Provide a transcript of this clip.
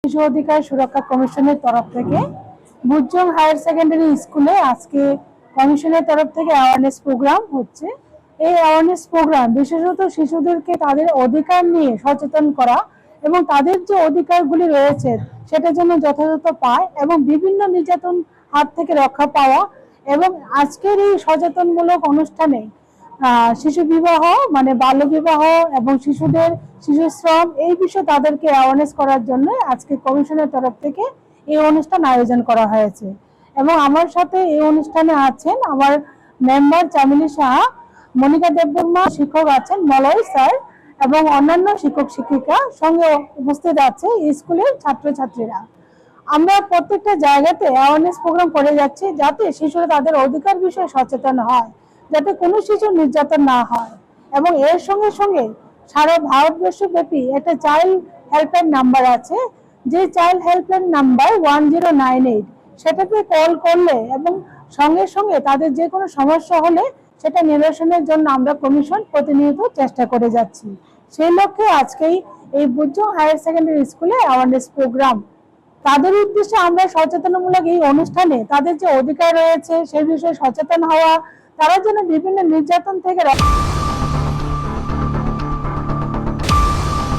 শিশু অধিকার সুরক্ষা কমিশনের তরফ থেকে বুজজং হায়ার সেকেন্ডারি স্কুলে আজকে কমিশনের তরফ থেকে অ্যাওয়ারনেস প্রোগ্রাম হচ্ছে। এই অ্যাওয়ারনেস প্রোগ্রাম বিশেষত শিশুদেরকে তাদের অধিকার নিয়ে সচেতন করা এবং তাদের যে অধিকারগুলি রয়েছে সেটা যেন যথাযথ পায় এবং বিভিন্ন নির্যাতন হাত থেকে রক্ষা পাওয়া। এবং আজকের এই সচেতনমূলক অনুষ্ঠানে শিশু বিবাহ মানে বাল্য বিবাহ এবং শিশু শ্রম এই বিষয়ে তাদেরকে অ্যাওয়ারনেস করার জন্য আজকে কমিশনের তরফ থেকে এই অনুষ্ঠান আয়োজন করা হয়েছে। এবং আমার সাথে এই অনুষ্ঠানে আছেন আমার মেম্বার চামিলি সাহা, মনিকা দেববর্মা শিক্ষক আছেন, মলয় স্যার এবং অন্যান্য শিক্ষক শিক্ষিকা সঙ্গে উপস্থিত আছে স্কুলের ছাত্রছাত্রীরা। আমরা প্রত্যেকটা জায়গাতে অ্যাওয়ারনেস প্রোগ্রাম করে যাচ্ছি যাতে শিশুরা তাদের অধিকার বিষয়ে সচেতন হয়, যাতে কোনো শিশু নির্যাতন না হয়। এবং এর সঙ্গে সঙ্গে সারা ভারতবর্ষ ব্যাপী একটা চাইল্ড হেল্পলাইন নাম্বার আছে, যে চাইল্ড হেল্পলাইন নাম্বার 1098, সেটাতে কল করলে এবং সঙ্গে সঙ্গে তাদের যে কোনো সমস্যা হলে সেটা নিরসনের জন্য আমরা কমিশন প্রতিনিয়ত চেষ্টা করে যাচ্ছি। সেই লক্ষ্যে আজকেই এই বুজজং হায়ার সেকেন্ডারি স্কুলে অ্যাওয়ারনেস প্রোগ্রাম। তাদের উদ্দেশ্যে আমরা সচেতনমূলক এই অনুষ্ঠানে তাদের যে অধিকার রয়েছে সেই বিষয়ে সচেতন হওয়া, তারা যেন বিভিন্ন নির্যাতন থেকে